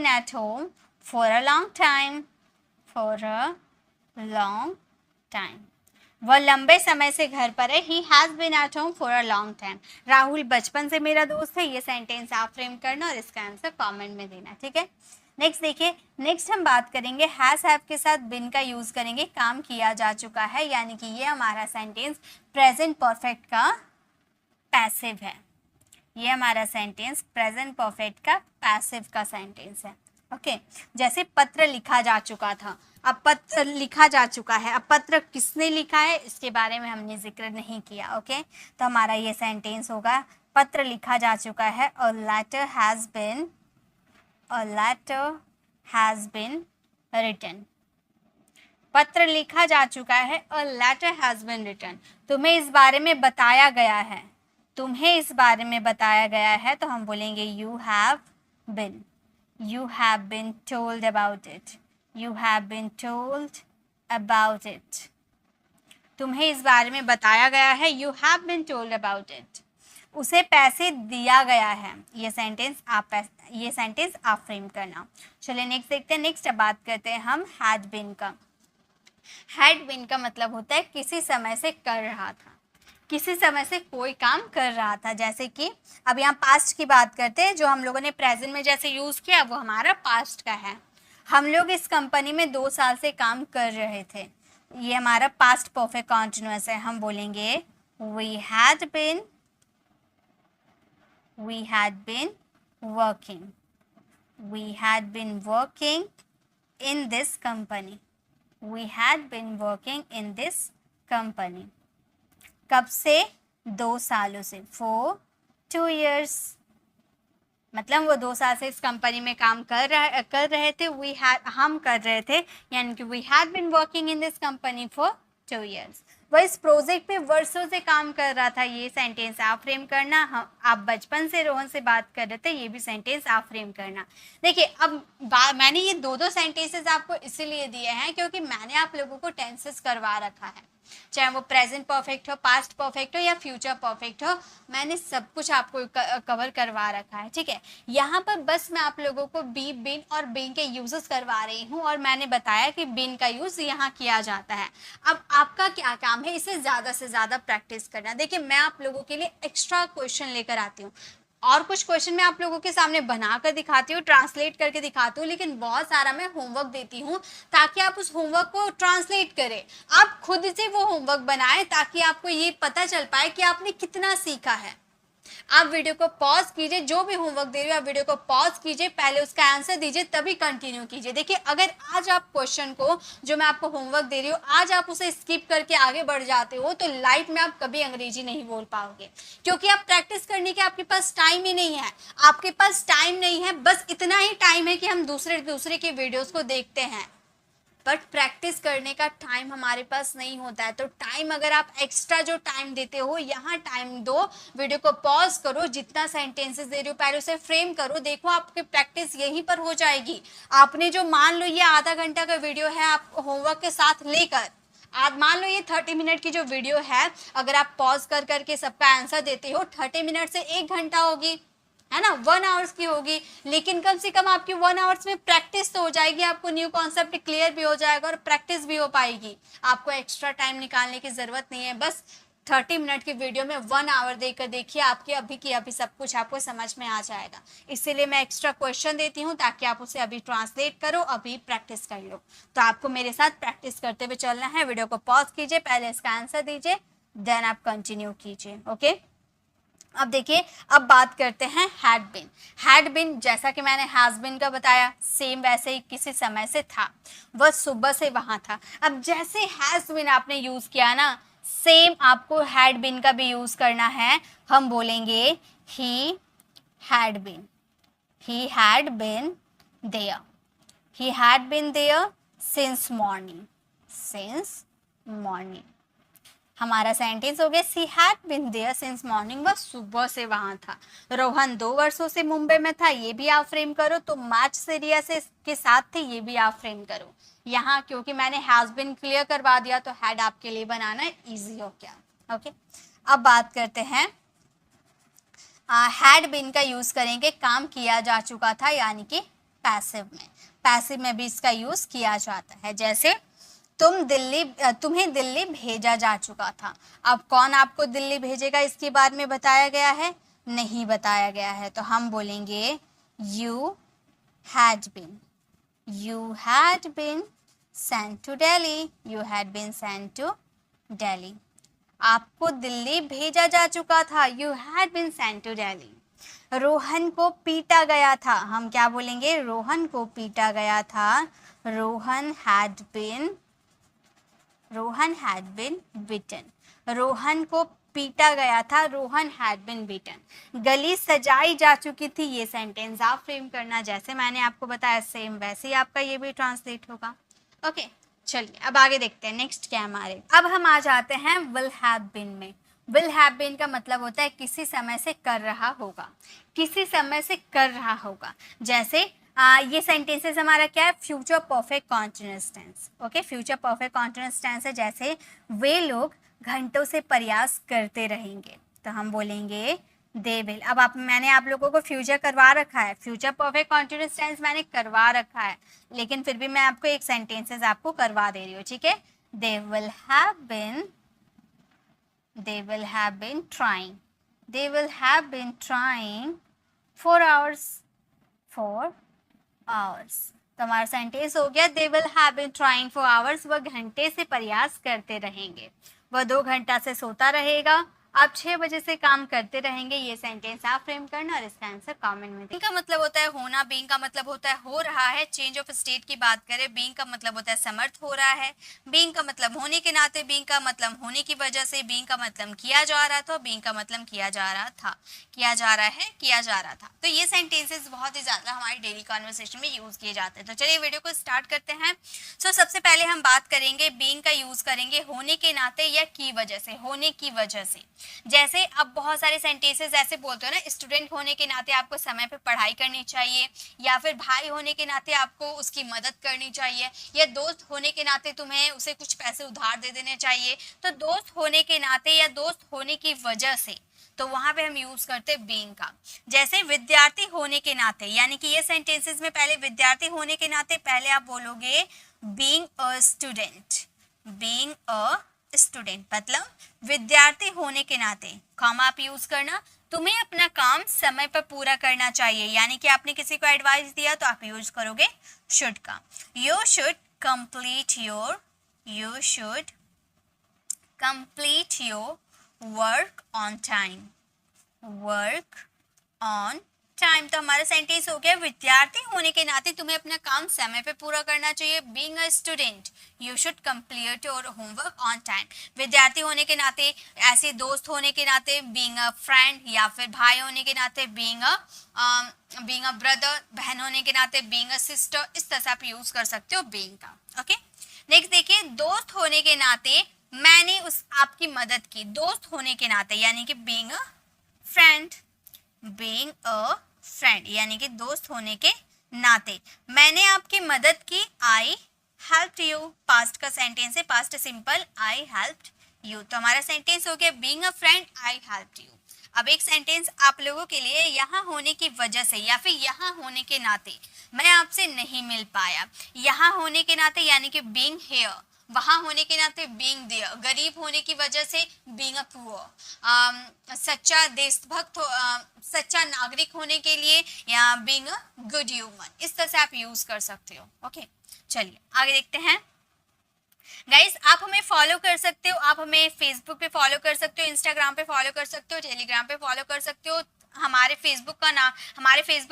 at home for a long time। वह लंबे समय से घर पर है। He has been at home for a long time। Rahul बचपन से मेरा दोस्त है। ये सेंटेंस आप फ्रेम करना और इसका आंसर कमेंट में देना, ठीक है। नेक्स्ट देखिए, नेक्स्ट हम बात करेंगे हैज हैव के साथ बिन का यूज करेंगे, काम किया जा चुका है, यानी कि ये हमारा सेंटेंस प्रेजेंट परफेक्ट का पैसिव है। ये हमारा सेंटेंस प्रेजेंट परफेक्ट का पैसिव का सेंटेंस है। ओके, जैसे पत्र लिखा जा चुका था, अब पत्र लिखा जा चुका है, अब पत्र किसने लिखा है इसके बारे में हमने जिक्र नहीं किया। ओके, तो हमारा ये सेंटेंस होगा पत्र लिखा जा चुका है, a letter has been written. पत्र लिखा जा चुका है, a letter has been written. तुम्हें इस बारे में बताया गया है, तुम्हें इस बारे में बताया गया है, तो हम बोलेंगे you have been told about it, you have been told about it. तुम्हें इस बारे में बताया गया है, you have been told about it. उसे पैसे दिया गया है, ये सेंटेंस आप फ्रेम करना। चलिए नेक्स्ट देखते हैं। नेक्स्ट अब बात करते हैं हम हैड बीन का। हैड बीन का मतलब होता है किसी समय से कर रहा था, किसी समय से कोई काम कर रहा था। जैसे कि अब यहाँ पास्ट की बात करते हैं, जो हम लोगों ने प्रेजेंट में जैसे यूज किया वो हमारा पास्ट का है। हम लोग इस कंपनी में 2 साल से काम कर रहे थे, ये हमारा पास्ट परफेक्ट कॉन्टिन्यूअस है। हम बोलेंगे we had been working in this company, we had been working in this company। कब से? 2 सालों से, for 2 years। मतलब वो 2 साल से इस कंपनी में काम कर रहे थे, हम कर रहे थे, यानी कि we had been working in this company for 2 years। वह इस प्रोजेक्ट पे वर्षों से काम कर रहा था, ये सेंटेंस आप फ्रेम करना। आप बचपन से रोहन से बात कर रहे थे, ये भी सेंटेंस आप फ्रेम करना। देखिए अब मैंने ये 2 सेंटेंसेस आपको इसीलिए दिए हैं क्योंकि मैंने आप लोगों को टेंसेस करवा रखा है, चाहे वो प्रेजेंट परफेक्ट हो, पास्ट परफेक्ट हो या फ्यूचर परफेक्ट हो, मैंने सब कुछ आपको कवर करवा रखा है। ठीक है, यहाँ पर बस मैं आप लोगों को बी, बिन और बीन के यूजेस करवा रही हूँ और मैंने बताया कि बिन का यूज यहाँ किया जाता है। अब आपका क्या काम है, इसे ज़्यादा से ज़्यादा प्रैक्टिस करना। देखिए मैं आप लोगों के लिए एक्स्ट्रा क्वेश्चन लेकर आती हूँ, और कुछ क्वेश्चन मैं आप लोगों के सामने बनाकर दिखाती हूँ, ट्रांसलेट करके दिखाती हूँ, लेकिन बहुत सारा मैं होमवर्क देती हूँ ताकि आप उस होमवर्क को ट्रांसलेट करें, आप खुद से वो होमवर्क बनाएं ताकि आपको ये पता चल पाए कि आपने कितना सीखा है। आप वीडियो को पॉज कीजिए, जो भी होमवर्क दे रही हो आप वीडियो को पॉज कीजिए, पहले उसका आंसर दीजिए तभी कंटिन्यू कीजिए। देखिए अगर आज आप क्वेश्चन को, जो मैं आपको होमवर्क दे रही हूँ, आज आप उसे स्किप करके आगे बढ़ जाते हो तो लाइफ में आप कभी अंग्रेजी नहीं बोल पाओगे, क्योंकि आप प्रैक्टिस करने के आपके पास टाइम ही नहीं है। आपके पास टाइम नहीं है, बस इतना ही टाइम है कि हम दूसरे के वीडियोज को देखते हैं, बट प्रैक्टिस करने का टाइम हमारे पास नहीं होता है। तो टाइम अगर आप एक्स्ट्रा जो टाइम देते हो, यहाँ टाइम दो, वीडियो को पॉज करो, जितना सेंटेंसेस दे रही हो पहले उसे फ्रेम करो, देखो आपकी प्रैक्टिस यहीं पर हो जाएगी। आपने जो मान लो ये आधा घंटा का वीडियो है, आप होमवर्क के साथ लेकर, आप मान लो ये 30 मिनट की जो वीडियो है, अगर आप पॉज कर करके सबका आंसर देते हो, 30 मिनट से 1 घंटा होगी, है ना, 1 आवर्स की होगी, लेकिन कम से कम आपकी 1 आवर्स में प्रैक्टिस तो हो जाएगी, आपको न्यू कॉन्सेप्ट क्लियर भी हो जाएगा और प्रैक्टिस भी हो पाएगी। आपको एक्स्ट्रा टाइम निकालने की जरूरत नहीं है, बस 30 मिनट की वीडियो में 1 आवर देकर देखिए, आपके अभी की अभी सब कुछ आपको समझ में आ जाएगा। इसीलिए मैं एक्स्ट्रा क्वेश्चन देती हूँ ताकि आप उसे अभी ट्रांसलेट करो, अभी प्रैक्टिस कर लो। तो आपको मेरे साथ प्रैक्टिस करते हुए चलना है। वीडियो को पॉज कीजिए, पहले इसका आंसर दीजिए, देन आप कंटिन्यू कीजिए। ओके, अब देखिए, अब बात करते हैं हैड बिन। हैड बिन जैसा कि मैंने हैज बिन का बताया, सेम वैसे ही किसी समय से था, वह सुबह से वहां था। अब जैसे हैज बिन आपने यूज किया ना, सेम आपको हैड बिन का भी यूज करना है। हम बोलेंगे he had been, he had been there, he had been there since morning। हमारा सेंटेंस हो गया she had been there since morning, वह सुबह से वहां था। रोहन 2 वर्षों से मुंबई में था, ये भी आप फ्रेम करो। तो मैच से रिया से के साथ थे, ये भी आप फ्रेम करो। यहाँ क्योंकि मैंने हैज बिन क्लियर करवा दिया तो हैड आपके लिए बनाना इजी हो गया। ओके, अब बात करते हैं हैड बिन का यूज करेंगे, काम किया जा चुका था, यानी कि पैसिव में भी इसका यूज किया जाता है। जैसे तुम्हें दिल्ली भेजा जा चुका था। अब कौन आपको दिल्ली भेजेगा इसके बारे में बताया गया है? नहीं बताया गया है, तो हम बोलेंगे you had been, You had been sent to Delhi. You had been sent to Delhi. आपको दिल्ली भेजा जा चुका था. You had been sent to Delhi. Rohan को पीटा गया था. हम क्या बोलेंगे? रोहन को पीटा गया था. Rohan had been beaten. Rohan को पीटा गया था. Rohan had been beaten. गली सजाई जा चुकी थी. ये सेंटेंस आप फ्रेम करना, जैसे मैंने आपको बताया सेम वैसे ही आपका ये भी ट्रांसलेट होगा. ओके, चलिए अब आगे देखते हैं नेक्स्ट क्या हमारे. अब हम आ जाते हैं विल हैव बीन में. विल हैव बीन का मतलब होता है किसी समय से कर रहा होगा. किसी समय से कर रहा होगा. जैसे ये सेंटेंसेस हमारा क्या है? Future perfect continuous tense. Okay, future perfect continuous tense है. जैसे वे लोग घंटों से प्रयास करते रहेंगे, तो हम बोलेंगे दे विल. अब मैंने आप लोगों को फ्यूचर करवा रखा है, फ्यूचर परफेक्ट कॉन्टिन्यूअस टेंस मैंने करवा रखा है, लेकिन फिर भी मैं आपको एक सेंटेंसेस आपको करवा दे रही हूँ. ठीक है, they will have been trying. They will have been trying for hours. तो हमारा सेंटेंस हो गया they will have been trying for hours. वह घंटे से प्रयास करते रहेंगे. वह 2 घंटा से सोता रहेगा. आप 6 बजे से काम करते रहेंगे. ये सेंटेंस आप फ्रेम करना और इसका आंसर कमेंट में. बीइंग का मतलब होता है होना. बीइंग का मतलब होता है हो रहा है. चेंज ऑफ स्टेट की बात करें, बीइंग का मतलब होता है समर्थ हो रहा है. बीइंग का मतलब होने के नाते. बीइंग का मतलब होने की वजह से. बीइंग का मतलब किया जा रहा था. बीइंग का मतलब किया जा रहा था, किया जा रहा है, किया जा रहा था. तो ये सेंटेंसेस बहुत ही ज्यादा हमारी डेली कॉन्वर्सेशन में यूज किए जाते हैं. तो चलिए वीडियो को स्टार्ट करते हैं. सबसे पहले हम बात करेंगे बीइंग का यूज करेंगे होने के नाते या की वजह से. होने की वजह से, जैसे अब बहुत सारे सेंटेंसेस ऐसे बोलते हो ना, स्टूडेंट होने के नाते आपको समय पे पढ़ाई करनी चाहिए, या फिर भाई होने के नाते आपको उसकी मदद करनी चाहिए, या दोस्त होने के नाते तुम्हें उसे कुछ पैसे उधार दे देने चाहिए. तो दोस्त होने के नाते या दोस्त होने की वजह से, तो वहां पे हम यूज करते हैं बीइंग का. जैसे विद्यार्थी होने के नाते, यानी कि ये सेंटेंसेस में पहले विद्यार्थी होने के नाते पहले आप बोलोगे being a student. Being a student मतलब विद्यार्थी होने के नाते, कॉमा आप यूज करना. तुम्हें अपना काम समय पर पूरा करना चाहिए, यानी कि आपने किसी को एडवाइस दिया तो आप यूज करोगे शुड का. You should complete your work on time. Work on time. तो हमारा सेंटेंस हो गया विद्यार्थी होने के नाते तुम्हें अपना काम समय पे पूरा करना चाहिए. Being a student you should complete your homework on time. विद्यार्थी होने के नाते, ऐसे दोस्त होने के नाते बीइंग अ फ्रेंड, या फिर भाई होने के नाते बीइंग अ ब्रदर, बहन होने के नाते बीइंग अ सिस्टर. इस तरह से आप यूज कर सकते हो बीइंग का. ओके, नेक्स्ट देखिए दोस्त होने के नाते मैंने आपकी मदद की. दोस्त होने के नाते यानी कि being a friend. Being a friend यानी कि दोस्त होने के नाते मैंने आपकी मदद की. आई हेल्प्ड यू. पास्ट का सेंटेंस है, past simple. I helped you. तो हमारा सेंटेंस हो गया being a friend I helped you. अब एक सेंटेंस आप लोगों के लिए, यहाँ होने की वजह से या फिर यहाँ होने के नाते मैं आपसे नहीं मिल पाया. यहाँ होने के नाते यानी कि बीइंग हियर. वहां होने के नाते बीइंग देयर. गरीब होने की वजह से बीइंग अ पुअर. सच्चा देशभक्त सच्चा नागरिक होने के लिए या बीइंग अ गुड ह्यूमन. इस तरह से आप यूज कर सकते हो. ओके, चलिए आगे देखते हैं. गाइस आप हमें फॉलो कर सकते हो. आप हमें फेसबुक पे फॉलो कर सकते हो, इंस्टाग्राम पे फॉलो कर सकते हो, टेलीग्राम पे फॉलो कर सकते हो. हमारे फेसबुक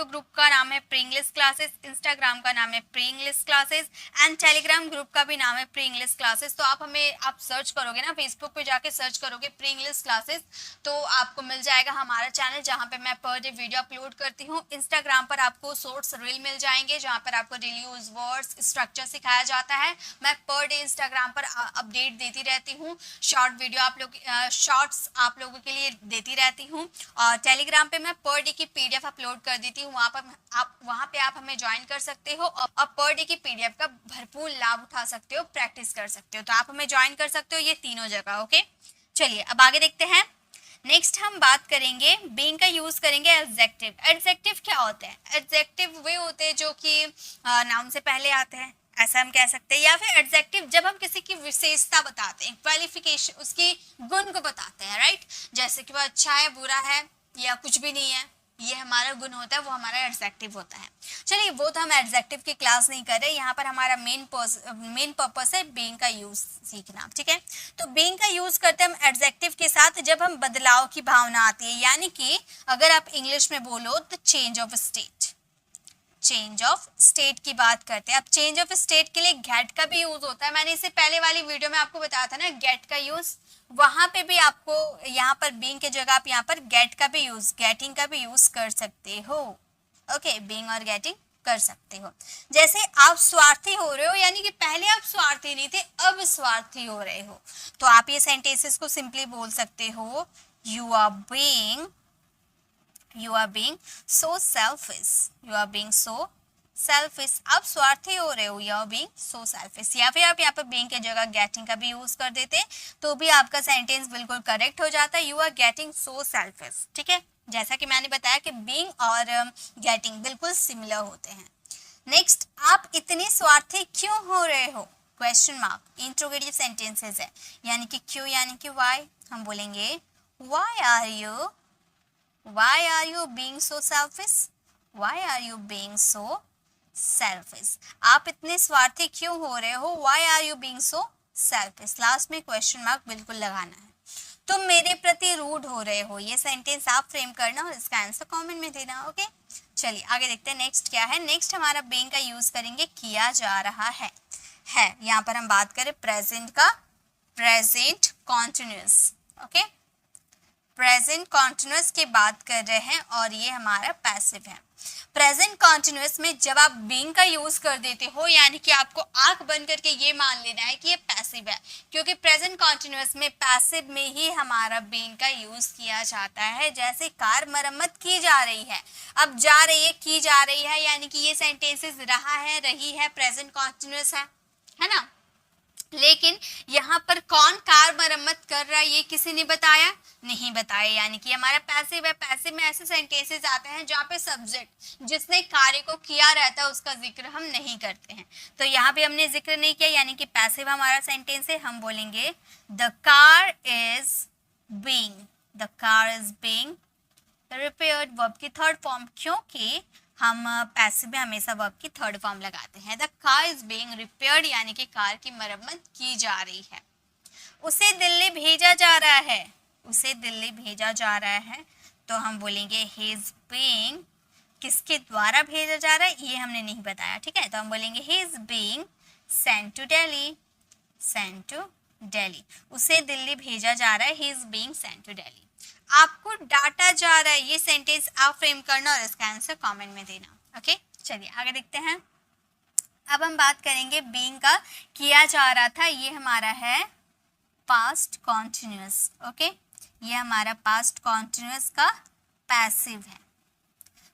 ग्रुप का नाम है प्री इंग्लिश क्लासेस. इंस्टाग्राम का नाम है pre English classes and Telegram group का भी नाम है प्री इंग्लिश क्लासेस. तो आप सर्च करोगे ना, फेसबुक पे जाके सर्च करोगे प्री इंग्लिश क्लासेस, तो आपको मिल जाएगा हमारा चैनल, जहाँ पे मैं पर डे वीडियो अपलोड करती हूँ. इंस्टाग्राम पर आपको शॉर्ट्स रील मिल जाएंगे, जहाँ पर आपको डेली यूज वर्ड्स स्ट्रक्चर सिखाया जाता है. मैं पर डे इंस्टाग्राम पर अपडेट देती रहती हूँ. शॉर्ट्स आप लोगों के लिए देती रहती हूँ. और टेलीग्राम पे मैं पर डे की पीडीएफ अपलोड कर देती हूँ. वहाँ पे आप हमें ज्वाइन कर सकते हो और पर डे की पीडीएफ का भरपूर लाभ उठा सकते हो, प्रैक्टिस कर सकते हो. तो आप हमें ज्वाइन कर सकते हो ये तीनों जगह. ओके, चलिए अब आगे देखते हैं. नेक्स्ट हम बात करेंगे बीइंग का यूज करेंगे एडजेक्टिव. एडजेक्टिव क्या होते हैं? एडजेक्टिव वे होते हैं जो कि नाउन से पहले आते हैं, ऐसा हम कह सकते हैं. या फिर एडजेक्टिव जब हम किसी की विशेषता बताते हैं, क्वालिफिकेशन, उसकी गुण को बताते हैं, राइट. जैसे कि वह अच्छा है, बुरा है, या कुछ भी नहीं है, ये हमारा गुण होता है, वो हमारा एडजेक्टिव होता है। चलिए वो तो हम एडजेक्टिव की क्लास नहीं कर रहे, यहाँ पर हमारा मेन पर्पस है बीइंग का यूज सीखना, ठीक है। तो बीइंग का यूज करते हैं हम एडजेक्टिव के साथ जब हम बदलाव की भावना आती है, यानी कि अगर आप इंग्लिश में बोलो तो change of state, change of state की बात करते हैं। अब चेंज ऑफ स्टेट के लिए गेट का भी यूज होता है, मैंने इससे पहले वाली वीडियो में आपको बताया था ना गेट का यूज, वहां पे भी आपको यहाँ पर बीइंग के जगह आप यहाँ पर गेट का भी यूज, गेटिंग का भी यूज कर सकते हो। ओके, बीइंग और गेटिंग कर सकते हो। जैसे आप स्वार्थी हो रहे हो, यानी कि पहले आप स्वार्थी नहीं थे, अब स्वार्थी हो रहे हो, तो आप ये सेंटेंसेस को सिंपली बोल सकते हो you are being so selfish, you are being so selfish, आप स्वार्थी हो रहे हो, you are being so selfish। या फिर आप यहाँ पर being के जगह getting का भी यूज कर देते तो भी आपका सेंटेंस बिल्कुल करेक्ट हो जाता है, you are getting so selfish, ठीक है। जैसा कि मैंने बताया कि being और getting बिल्कुल सिमिलर होते हैं। नेक्स्ट, आप इतने स्वार्थी क्यों हो रहे हो, क्वेश्चन मार्क, इंट्रोगेटिव सेंटेंसेस है, यानी कि क्यों यानी कि वाई, हम बोलेंगे why are you being so selfish, why are you being so selfish, आप इतने स्वार्थी क्यों हो रहे हो, why are you being so selfish, last में क्वेश्चन मार्क बिल्कुल लगाना है। तुम मेरे प्रति रूड हो रहे हो, ये सेंटेंस आप फ्रेम करना और इसका आंसर कमेंट में देना। ओके, चलिए आगे देखते हैं नेक्स्ट क्या है। नेक्स्ट हमारा being का यूज करेंगे किया जा रहा है यहाँ पर हम बात करें प्रेजेंट का, present continuous, okay, present continuous की बात कर रहे हैं और ये हमारा पैसिव है। प्रेजेंट कॉन्टिन्यूअस में जब आप बीइंग का यूज कर देते हो, यानी कि आपको आंख बंद करके ये मान लेना है कि ये पैसिव है, क्योंकि प्रेजेंट कॉन्टिन्यूअस में पैसिव में ही हमारा बीइंग का यूज किया जाता है। जैसे कार मरम्मत की जा रही है, अब जा रही है, की जा रही है, यानी कि ये सेंटेंसेस रहा है, रही है, प्रेजेंट कॉन्टिन्यूअस है ना। लेकिन यहाँ पर कौन कार मरम्मत कर रहा है ये किसी ने बताया नहीं बताया, यानी कि हमारा पैसिव है। पैसिव में ऐसे सेंटेंसेस आते हैं जहाँ पे सब्जेक्ट जिसने कार्य को किया रहता है उसका जिक्र हम नहीं करते हैं, तो यहाँ पे हमने जिक्र नहीं किया, यानी कि पैसिव हमारा सेंटेंस है। हम बोलेंगे the car is being repaired, verb की थर्ड फॉर्म, क्योंकि हम पैसिव में हमेशा वर्ब की थर्ड फॉर्म लगाते हैं। The car is being repaired, यानी कि कार की मरम्मत की जा रही है। उसे दिल्ली भेजा जा रहा है, उसे दिल्ली भेजा जा रहा है, तो हम बोलेंगे ही इज बीइंग, किसके द्वारा भेजा जा रहा है ये हमने नहीं बताया, ठीक है, तो हम बोलेंगे he is being sent to Delhi, sent to Delhi, उसे दिल्ली भेजा जा रहा है, he is being sent to Delhi. आपको डांटा जा रहा है, ये सेंटेंस आप फ्रेम करना और इसका आंसर कमेंट में देना। ओके, चलिए आगे देखते हैं। अब हम बात करेंगे बीइंग का, किया जा रहा था, ये हमारा है पास्ट कॉन्टिन्यूअस, ओके, ये हमारा पास्ट कॉन्टिन्यूअस का पैसिव है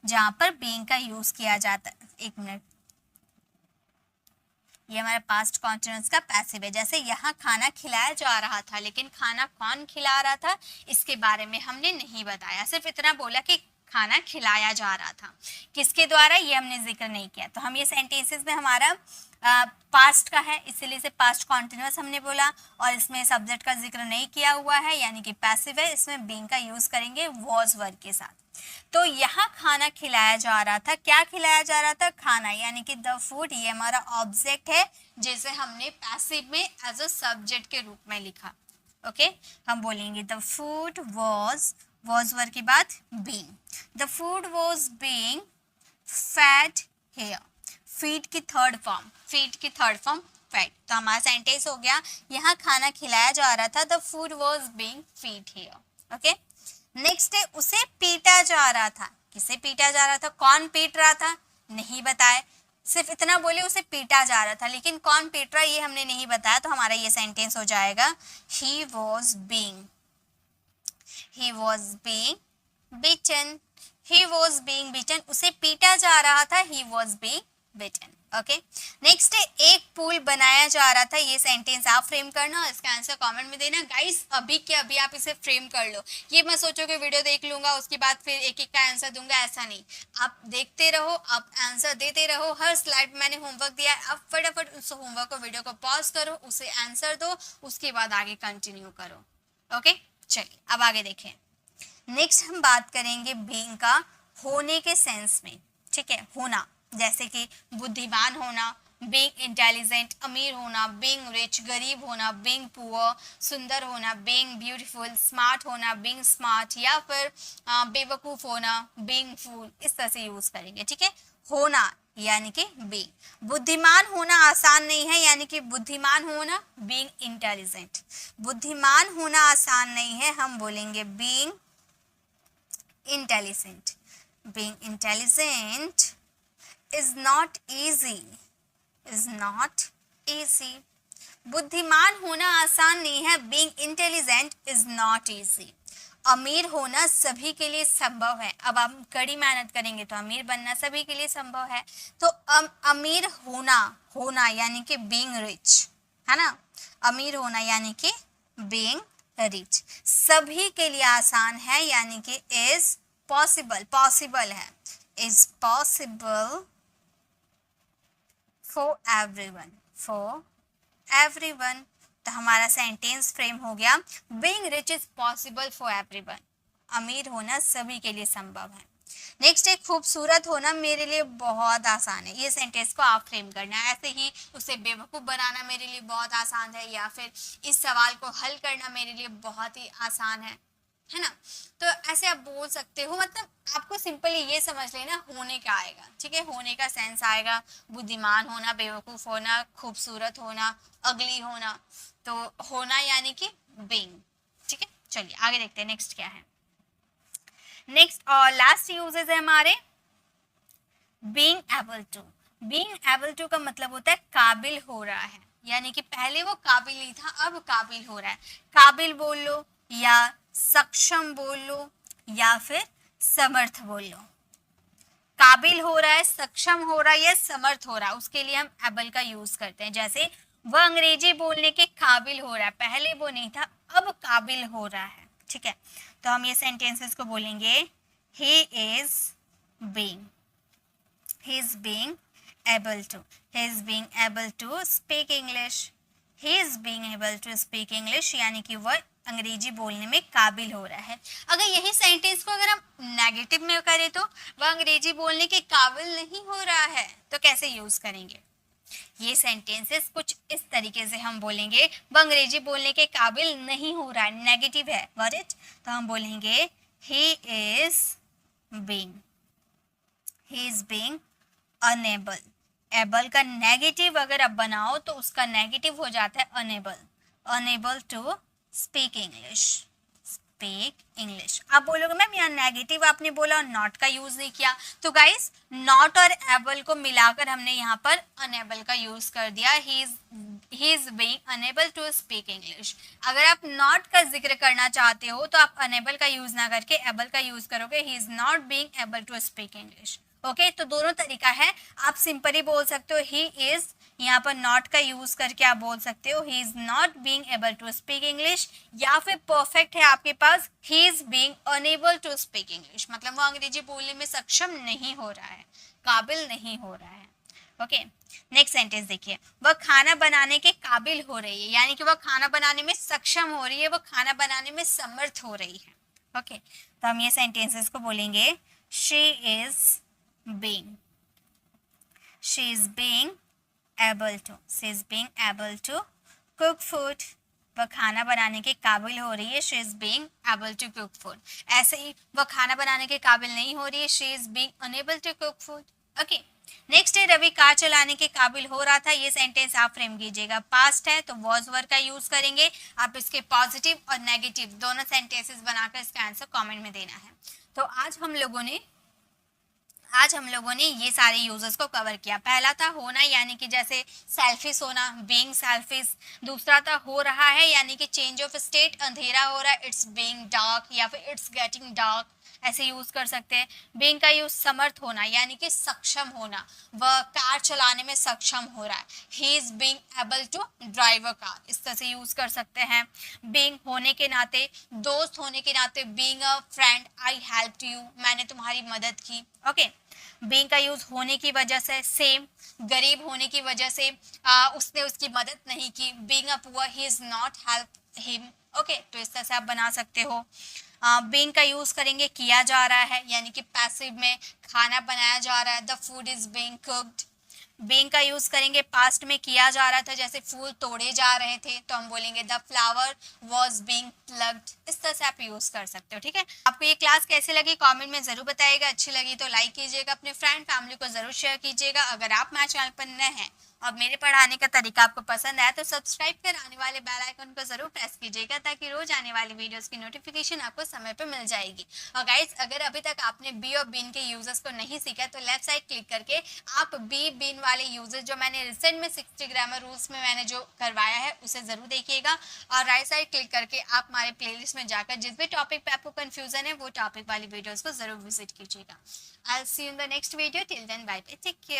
जहां पर बीइंग का यूज किया जाता है। एक मिनट, ये हमारा पास्ट कॉन्टिन्यूअस का पैसिव है। जैसे यहाँ खाना खिलाया जा रहा था, लेकिन खाना कौन खिला रहा था इसके बारे में हमने नहीं बताया, सिर्फ इतना बोला कि खाना खिलाया जा रहा था, किसके द्वारा ये हमने जिक्र नहीं किया। तो हम ये सेंटेंसेस में हमारा पास्ट का है, इसीलिए से पास्ट कॉन्टिन्यूअस हमने बोला, और इसमें सब्जेक्ट का जिक्र नहीं किया हुआ है, यानी कि पैसिव है। इसमें बीइंग का यूज करेंगे वॉज वर्ब के साथ। तो यहाँ खाना खिलाया जा रहा था, क्या खिलाया जा रहा था, खाना, यानी कि द फूड, ये हमारा ऑब्जेक्ट है जिसे हमने पैसिव में एज अ सब्जेक्ट के रूप में लिखा। ओके, हम बोलेंगे द फूड वॉज वर्ब के बाद being, the food was being fade here, feed की थर्ड फॉर्म, फेड, तो हमारा सेंटेंस हो गया यहाँ खाना खिलाया जा रहा था, the food was being feed here. Okay, next है उसे पीटा जा रहा था, किसे पीटा जा रहा था, कौन पीट रहा था नहीं बताया, सिर्फ इतना बोले उसे पीटा जा रहा था, लेकिन कौन पीट रहा ये हमने नहीं बताया, तो हमारा ये सेंटेंस हो जाएगा ही वॉज बीइंग बीटन, उसे पीटा जा रहा था, he was being beaten. Okay, next है एक पुल बनाया जा रहा था, ये सेंटेंस आप फ्रेम करना और इसका आंसर कमेंट में देना। गाइस अभी के अभी आप इसे फ्रेम कर लो, ये मत सोचो कि वीडियो देख लूंगा उसके बाद फिर एक एक का आंसर दूंगा, ऐसा नहीं, आप देखते रहो, आप आंसर देते रहो। हर स्लाइड में मैंने होमवर्क दिया है, आप फटाफट उस होमवर्क को, वीडियो को पॉज करो, उसे आंसर दो, उसके बाद आगे कंटिन्यू करो। ओके, चलिए अब आगे देखें। नेक्स्ट हम बात करेंगे बीइंग का होने के सेंस में, ठीक है, होना, जैसे कि बुद्धिमान होना, बीइंग इंटेलिजेंट, अमीर होना, बीइंग रिच, गरीब होना, बीइंग पुअर, सुंदर होना, बीइंग ब्यूटीफुल, स्मार्ट होना, बीइंग स्मार्ट, या फिर बेवकूफ होना, बीइंग फूल, इस तरह से यूज करेंगे, ठीक है। होना यानी कि बीइंग। बुद्धिमान होना आसान नहीं है, यानी कि बुद्धिमान होना बीइंग इंटेलिजेंट। बुद्धिमान होना आसान नहीं है, हम बोलेंगे being intelligent. Being intelligent is not easy, is not easy। बुद्धिमान होना आसान नहीं है, being intelligent is not easy। अमीर होना सभी के लिए संभव है, अब हम कड़ी मेहनत करेंगे तो अमीर बनना सभी के लिए संभव है। तो अमीर होना यानी कि being rich, है ना, अमीर होना यानी कि being rich सभी के लिए आसान है, यानी कि is possible है, is possible for everyone। तो हमारा सेंटेंस फ्रेम हो गया, being rich is possible for everyone, अमीर होना सभी के लिए संभव है। नेक्स्ट है खूबसूरत होना मेरे लिए बहुत आसान है। ये सेंटेंस को आप फ्रेम करना है, ऐसे ही उसे बेवकूफ़ बनाना मेरे लिए बहुत आसान है, या फिर इस सवाल को हल करना मेरे लिए बहुत ही आसान है ना। तो ऐसे आप बोल सकते हो, मतलब आपको सिंपली ये समझ लेना होने का आएगा, ठीक है, होने का सेंस आएगा, बुद्धिमान होना, बेवकूफ़ होना, खूबसूरत होना, अगली होना। तो होना यानी कि बीइंग, ठीक है। चलिए आगे देखते हैं नेक्स्ट क्या है। नेक्स्ट और लास्ट यूजेस है हमारे being able to. Being able to का मतलब होता है काबिल हो रहा है, यानी कि पहले वो काबिल नहीं था, अब काबिल हो रहा है। काबिल बोल लो, या सक्षम बोल लो, या फिर समर्थ बोल लो। काबिल हो रहा है, सक्षम हो रहा है या समर्थ हो रहा है, उसके लिए हम एबल का यूज करते हैं। जैसे वह अंग्रेजी बोलने के काबिल हो रहा है, पहले वो नहीं था, अब काबिल हो रहा है, ठीक है। तो हम ये सेंटेंसेस को बोलेंगे he is being able to speak English। he is being able to speak English यानी कि वह अंग्रेजी बोलने में काबिल हो रहा है। अगर यही सेंटेंस को अगर हम नेगेटिव में करें तो वह अंग्रेजी बोलने के काबिल नहीं हो रहा है, तो कैसे यूज करेंगे? ये सेंटेंसेस कुछ इस तरीके से हम बोलेंगे, वह अंग्रेजी बोलने के काबिल नहीं हो रहा है, नेगेटिव है, गॉट इट। तो हम बोलेंगे he is being unable। Able का नेगेटिव अगर आप बनाओ तो उसका नेगेटिव हो जाता है अनेबल टू स्पीक इंग्लिश। आप बोलोगे मैम यहाँ नेगेटिव आपने बोला और नॉट का यूज नहीं किया, तो गाइस नॉट और एबल को मिलाकर हमने यहाँ पर अनेबल का यूज कर दिया। He is being unable to speak English. अगर आप नॉट का जिक्र करना चाहते हो तो आप अनेबल का यूज ना करके एबल का यूज करोगे, he is not being able to speak English. Okay, तो दोनों तरीका है। आप सिंपली बोल सकते हो ही इज, यहाँ पर नॉट का यूज करके आप बोल सकते हो he is not being able to speak English, या फिर परफेक्ट है आपके पास he is being unable to speak English, मतलब वो अंग्रेजी बोलने में सक्षम नहीं हो रहा है, काबिल नहीं हो रहा है। ओके, नेक्स्ट सेंटेंस देखिए, वह खाना बनाने के काबिल हो रही है, यानी कि वह खाना बनाने में सक्षम हो रही है, वह खाना बनाने में समर्थ हो रही है। ओके, तो हम ये सेंटेंसेस को बोलेंगे she is being able to cook food। वह खाना बनाने के काबिल हो रही है, she is being able to cook food। ऐसे ही वह खाना बनाने के काबिल नहीं हो रही है, she is being unable to cook food। Okay, next है रवि कार चलाने के काबिल हो रहा था। ये सेंटेंस आप फ्रेम कीजिएगा, पास्ट है तो was वर्ड का यूज करेंगे। आप इसके पॉजिटिव और नेगेटिव दोनों सेंटेंसेस बनाकर इसका आंसर कमेंट में देना है। तो आज हम लोगों ने ये सारे यूजेस को कवर किया। पहला था होना, यानी कि जैसे सेल्फिश होना, बीइंग सेल्फिश। दूसरा था हो रहा है, यानी कि चेंज ऑफ स्टेट, अंधेरा हो रहा है, इट्स बीइंग डार्क, या फिर इट्स गेटिंग डार्क, ऐसे यूज कर सकते हैं। बीइंग का यूज समर्थ होना, यानी कि सक्षम होना, वह कार चलाने में सक्षम हो रहा है, he is being able to drive a car, इस तरह से यूज कर सकते हैं। बीइंग होने के नाते, दोस्त होने के नाते, being a friend, I helped you, मैंने तुम्हारी मदद की। ओके, बीइंग का यूज होने की वजह से, सेम गरीब होने की वजह से उसने उसकी मदद नहीं की, being a poor he is not help him. Okay, तो इस तरह से आप बना सकते हो। बीइंग का यूज करेंगे किया जा रहा है, यानी कि पैसिव में खाना बनाया जा रहा है, the food is being cooked. Being का यूज करेंगे पास्ट में किया जा रहा था, जैसे फूल तोड़े जा रहे थे तो हम बोलेंगे the flower was being plucked. इस तरह से आप यूज कर सकते हो। ठीक है, आपको ये क्लास कैसी लगी कमेंट में जरूर बताइएगा। अच्छी लगी तो लाइक कीजिएगा, अपने फ्रेंड फैमिली को जरूर शेयर कीजिएगा। अगर आप मेरे चैनल पर नए हैं और मेरे पढ़ाने का तरीका आपको पसंद आया तो सब्सक्राइब कर आने वाले बेल आइकन को जरूर प्रेस कीजिएगा, ताकि रोज आने वाली वीडियोस की नोटिफिकेशन आपको समय पे मिल जाएगी। और गाइस, अगर अभी तक आपने बी और बीन के यूजर्स को नहीं सीखा तो लेफ्ट साइड क्लिक करके आप बी बीन वाले यूजर्स जो मैंने रिसेंट में 60 ग्रामर रूल्स में मैंने जो करवाया है उसे जरूर देखिएगा। और राइट साइड क्लिक करके आप हमारे प्लेलिस्ट में जाकर जिस भी टॉपिक पे आपको कंफ्यूजन है वो टॉपिक वाली वीडियोस को जरूर विजिट कीजिएगा। I will see you in the next video. Till then bye bye, take care.